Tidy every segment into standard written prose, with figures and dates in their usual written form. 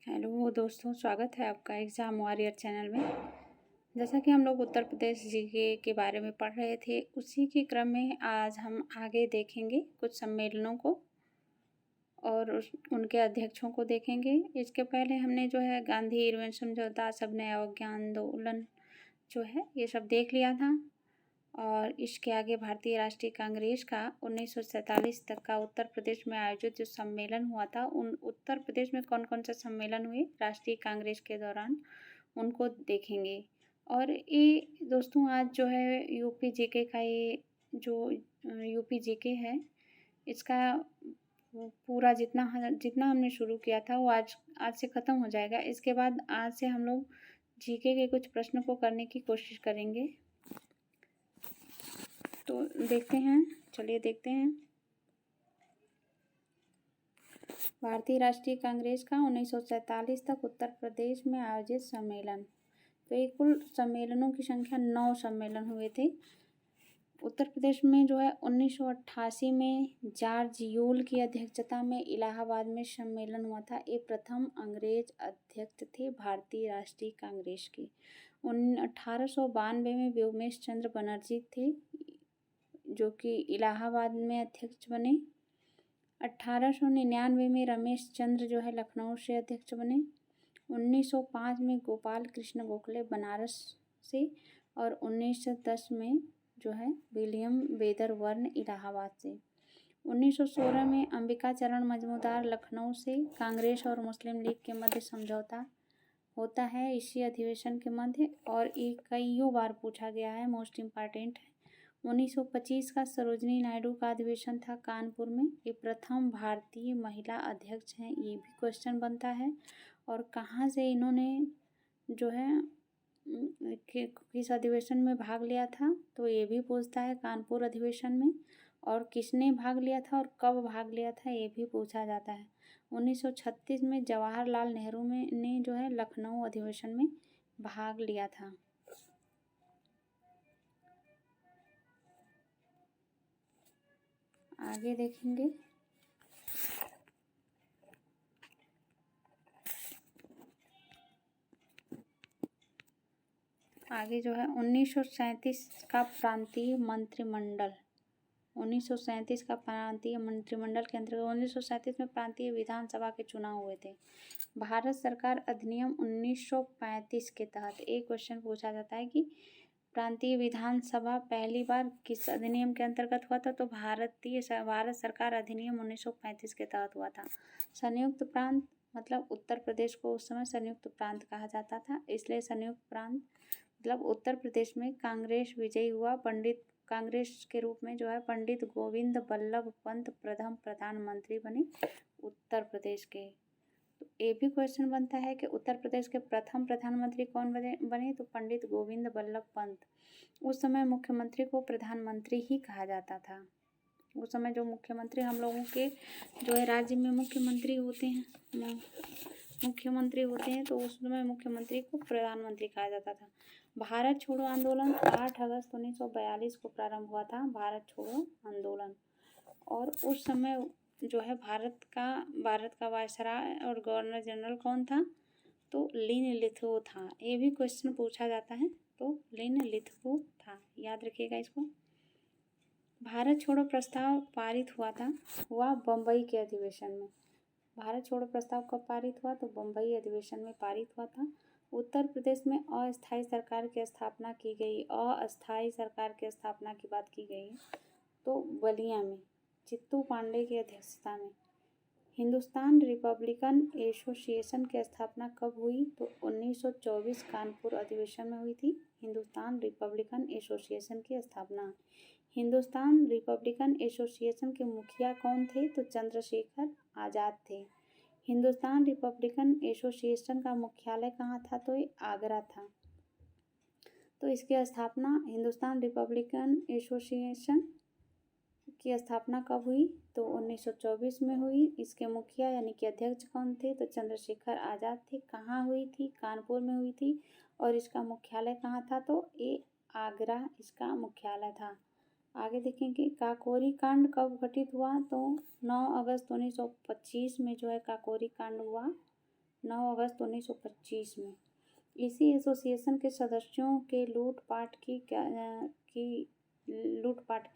Hello दोस्तों, स्वागत है आपका एग्ज़ाम वॉरियर चैनल में। जैसा कि हम लोग उत्तर प्रदेश जीके के बारे में पढ़ रहे थे, उसी के क्रम में आज हम आगे देखेंगे कुछ सम्मेलनों को और उनके अध्यक्षों को देखेंगे। इसके पहले हमने जो है गांधी इरविन समझौता, सबने अवज्ञा आंदोलन जो है ये सब देख लिया था। और इसके आगे भारतीय राष्ट्रीय कांग्रेस का 1947 तक का उत्तर प्रदेश में आयोजित जो सम्मेलन हुआ था, उन उत्तर प्रदेश में कौन कौन से सम्मेलन हुए राष्ट्रीय कांग्रेस के दौरान, उनको देखेंगे। और ये दोस्तों आज जो है यूपी जीके का ये जो यूपी जीके है, इसका पूरा जितना हमने शुरू किया था वो आज से ख़त्म हो जाएगा। इसके बाद आज से हम लोग जीके के कुछ प्रश्नों को करने की कोशिश करेंगे। तो देखते हैं, चलिए देखते हैं। भारतीय राष्ट्रीय कांग्रेस का 1947 तक उत्तर प्रदेश में आयोजित सम्मेलन। तो ये कुल सम्मेलनों की संख्या 9 सम्मेलन हुए थे। उत्तर प्रदेश में जो है 1988 में जॉर्ज यूल की अध्यक्षता में इलाहाबाद में सम्मेलन हुआ था। ये प्रथम अंग्रेज अध्यक्ष थे भारतीय राष्ट्रीय कांग्रेस के। 1892 में व्योमेश चंद्र बनर्जी थे जो कि इलाहाबाद में अध्यक्ष बने। 1899 में रमेश चंद्र जो है लखनऊ से अध्यक्ष बने। 1905 में गोपाल कृष्ण गोखले बनारस से और 1910 में जो है विलियम वेदरवर्न इलाहाबाद से। 1916 में अंबिका चरण मजूमदार लखनऊ से। कांग्रेस और मुस्लिम लीग के मध्य समझौता होता है इसी अधिवेशन के मध्य, और ये कईयों बार पूछा गया है, मोस्ट इम्पॉर्टेंट है। 1925 का सरोजनी नायडू का अधिवेशन था कानपुर में। ये प्रथम भारतीय महिला अध्यक्ष हैं, ये भी क्वेश्चन बनता है। और कहाँ से इन्होंने जो है किस अधिवेशन में भाग लिया था, तो ये भी पूछता है कानपुर अधिवेशन में। और किसने भाग लिया था और कब भाग लिया था, ये भी पूछा जाता है। 1936 में जवाहरलाल नेहरू ने जो है लखनऊ अधिवेशन में भाग लिया था। आगे देखेंगे। आगे जो है 1937 का प्रांतीय मंत्रिमंडल। 1937 का प्रांतीय मंत्रिमंडल के अंतर्गत 1937 में प्रांतीय विधानसभा के चुनाव हुए थे। भारत सरकार अधिनियम 1935 के तहत एक क्वेश्चन पूछा जाता है कि प्रांतीय विधानसभा पहली बार किस अधिनियम के अंतर्गत हुआ था, तो भारत सरकार अधिनियम 1935 के तहत हुआ था। संयुक्त प्रांत मतलब उत्तर प्रदेश को उस समय संयुक्त प्रांत कहा जाता था, इसलिए संयुक्त प्रांत मतलब उत्तर प्रदेश में कांग्रेस विजयी हुआ। कांग्रेस के रूप में जो है पंडित गोविंद बल्लभ पंत प्रथम प्रधानमंत्री बने उत्तर प्रदेश के। तो ये भी क्वेश्चन बनता है कि उत्तर प्रदेश के प्रथम प्रधानमंत्री कौन बने, तो पंडित गोविंद बल्लभ पंत। उस समय मुख्यमंत्री को प्रधानमंत्री ही कहा जाता था। उस समय जो मुख्यमंत्री हम लोगों के जो है राज्य में मुख्यमंत्री होते हैं, तो उस समय मुख्यमंत्री को प्रधानमंत्री कहा जाता था। भारत छोड़ो आंदोलन 8 अगस्त 1942 को प्रारंभ हुआ था, भारत छोड़ो आंदोलन। और उस समय जो है भारत का वायसराय और गवर्नर जनरल कौन था, तो लिन लिथगो था। ये भी क्वेश्चन पूछा जाता है, तो लिन लिथगो था, याद रखिएगा इसको। भारत छोड़ो प्रस्ताव पारित हुआ बम्बई के अधिवेशन में। भारत छोड़ो प्रस्ताव कब पारित हुआ, तो बम्बई अधिवेशन में पारित हुआ था। उत्तर प्रदेश में अस्थायी सरकार की स्थापना की गई। अस्थायी सरकार की स्थापना की बात की गई है, तो बलिया में चित्तू पांडे की अध्यक्षता में। हिंदुस्तान रिपब्लिकन एसोसिएशन की स्थापना कब हुई, तो 1924 कानपुर अधिवेशन में हुई थी हिंदुस्तान रिपब्लिकन एसोसिएशन की स्थापना। हिंदुस्तान रिपब्लिकन एसोसिएशन के मुखिया कौन थे, तो चंद्रशेखर आज़ाद थे। हिंदुस्तान रिपब्लिकन एसोसिएशन का मुख्यालय कहाँ था, तो ये आगरा था। तो इसकी स्थापना हिंदुस्तान रिपब्लिकन एसोसिएशन की स्थापना कब हुई, तो 1924 में हुई। इसके मुखिया यानी कि अध्यक्ष कौन थे, तो चंद्रशेखर आज़ाद थे। कहाँ हुई थी, कानपुर में हुई थी। और इसका मुख्यालय कहाँ था, तो ये आगरा इसका मुख्यालय था। आगे देखेंगे काकोरी कांड कब घटित हुआ, तो 9 अगस्त 1925 में जो है काकोरी कांड हुआ। 9 अगस्त 1925 में। इसी एसोसिएशन के सदस्यों के लूटपाट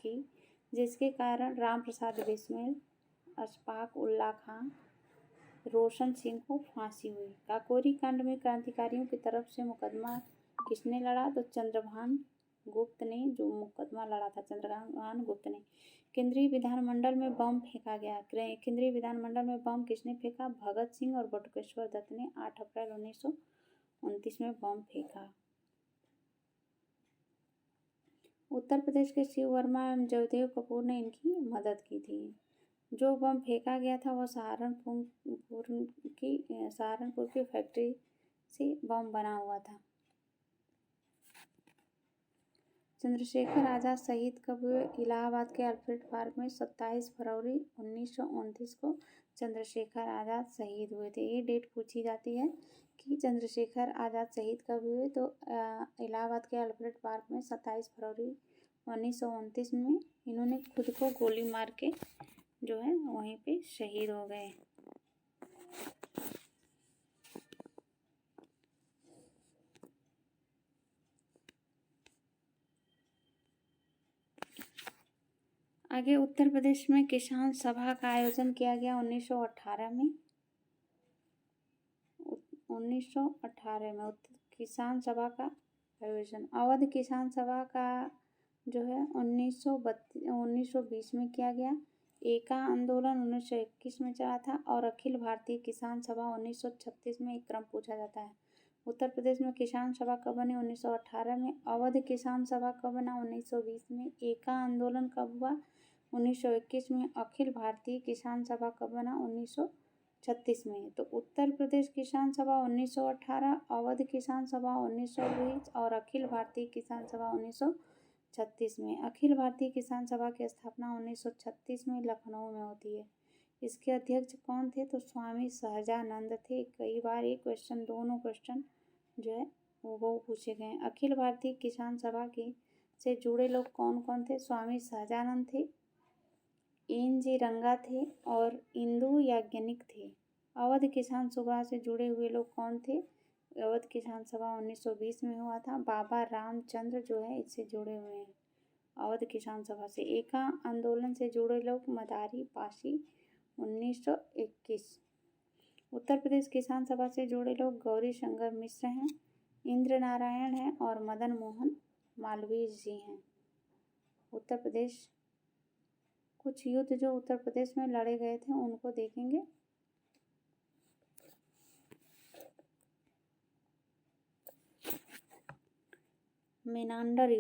की जिसके कारण राम प्रसाद बिस्मिल, अशफाक उल्लाह खां, रोशन सिंह को फांसी हुई। काकोरी कांड में क्रांतिकारियों की तरफ से मुकदमा किसने लड़ा? तो चंद्रभान गुप्त ने जो मुकदमा लड़ा था, चंद्रभान गुप्त ने। केंद्रीय विधानमंडल में बम फेंका गया। केंद्रीय विधानमंडल में बम किसने फेंका? भगत सिंह और बटुकेश्वर दत्त ने 8 अप्रैल 1929 में बम फेंका। उत्तर प्रदेश के शिव वर्मा एवं जयदेव कपूर ने इनकी मदद की थी। जो बम फेंका गया था वह सहारनपुर की फैक्ट्री से बम बना हुआ था। चंद्रशेखर आज़ाद शहीद कब हुए? इलाहाबाद के अल्फ्रेड पार्क में 27 फरवरी 1929 को चंद्रशेखर आज़ाद शहीद हुए थे। ये डेट पूछी जाती है कि चंद्रशेखर आज़ाद शहीद कब हुए, तो इलाहाबाद के अल्फ्रेड पार्क में 27 फरवरी 1929 में इन्होंने खुद को गोली मार के जो है वहीं पे शहीद हो गए। आगे उत्तर प्रदेश में किसान सभा का आयोजन किया गया 1918 में। 1918 में किसान सभा का आयोजन। अवध किसान सभा का जो है 1920 में किया गया। एका आंदोलन 1921 में चला था और अखिल भारतीय किसान सभा 1936 में एक क्रम पूछा जाता है। उत्तर प्रदेश में किसान सभा कब बनी? 1918 में। अवध किसान सभा कब बना? 1920 में। एका आंदोलन कब हुआ? 1921 में। अखिल भारतीय किसान सभा कब बना? 1936 में। तो उत्तर प्रदेश किसान सभा 1918, अवध किसान सभा 1920 और अखिल भारतीय किसान सभा 1936 में। अखिल भारतीय किसान सभा की स्थापना 1936 में लखनऊ में होती है। इसके अध्यक्ष कौन थे? तो स्वामी सहजानंद थे। कई बार ये क्वेश्चन, दोनों क्वेश्चन जो है वो पूछे गए। अखिल भारतीय किसान सभा की से जुड़े लोग कौन कौन थे? स्वामी सहजानंद थे, एन.जी. रंगा थे और इंदु याज्ञनिक थे। अवध किसान सभा से जुड़े हुए लोग कौन थे? अवध किसान सभा 1920 में हुआ था। बाबा रामचंद्र जो है इससे जुड़े हुए हैं अवध किसान सभा से। एका आंदोलन से जुड़े लोग मदारी पासी 1921। उत्तर प्रदेश किसान सभा से जुड़े लोग गौरी शंकर मिश्र हैं, इंद्र नारायण हैं और मदन मोहन मालवीय जी हैं। उत्तर प्रदेश कुछ युद्ध जो उत्तर प्रदेश में लड़े गए थे उनको देखेंगे। मेनांडर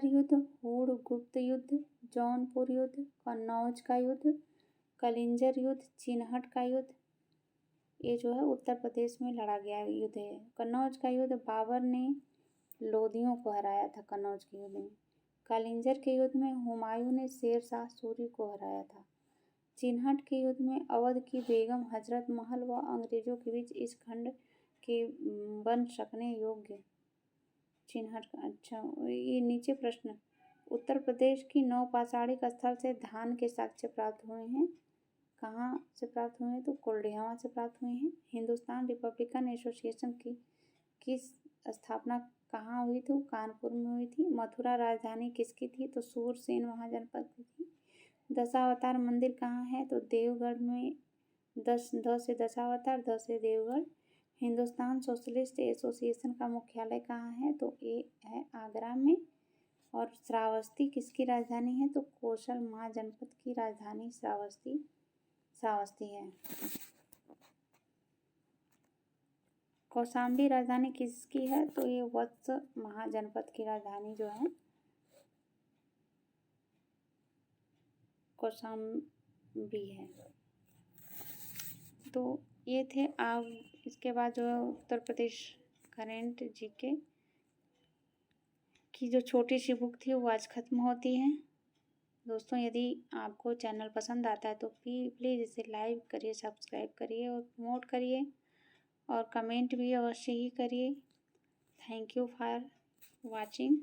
युद्ध, हुड़ गुप्त युद्ध, जौनपुर युद्ध, कन्नौज का युद्ध, कलिंजर युद्ध, चिनहट का युद्ध, ये जो है उत्तर प्रदेश में लड़ा गया युद्ध है। कन्नौज का युद्ध बाबर ने लोदियों को हराया था कन्नौज के युद्ध में। कलिंजर के युद्ध में हुमायूं ने शेर शाह सूरी को हराया था। चिनहट के युद्ध में अवध की बेगम हजरत महल व अंग्रेजों के बीच इस खंड के बन सकने योग्य चिनहट का। अच्छा, ये नीचे प्रश्न, उत्तर प्रदेश की नवपाषाणिक स्थल से धान के साक्ष्य प्राप्त हुए हैं। कहाँ से प्राप्त हुए हैं? तो कोल्डियावा से प्राप्त हुए हैं। हिंदुस्तान रिपब्लिकन एसोसिएशन की स्थापना कहाँ हुई थी? कानपुर में हुई थी। मथुरा राजधानी किसकी थी? तो सूरसेन महाजनपद की थी। दशावतार मंदिर कहाँ है? तो देवगढ़ में। द से दशावतार, द से देवगढ़। हिंदुस्तान सोशलिस्ट एसोसिएशन का मुख्यालय कहाँ है? तो ये है आगरा में। और श्रावस्ती किसकी राजधानी है? तो कौशल महाजनपद की राजधानी श्रावस्ती है। कौशाम्बी राजधानी किसकी है? तो ये वत्स महाजनपद की राजधानी जो है कौशाम्बी है। तो ये थे। अब इसके बाद जो है उत्तर प्रदेश करेंट जीके की जो छोटी सी बुक थी वो आज ख़त्म होती है। दोस्तों, यदि आपको चैनल पसंद आता है तो प्लीज़ इसे लाइक करिए, सब्सक्राइब करिए और प्रमोट करिए और कमेंट भी अवश्य ही करिए। Thank you for watching.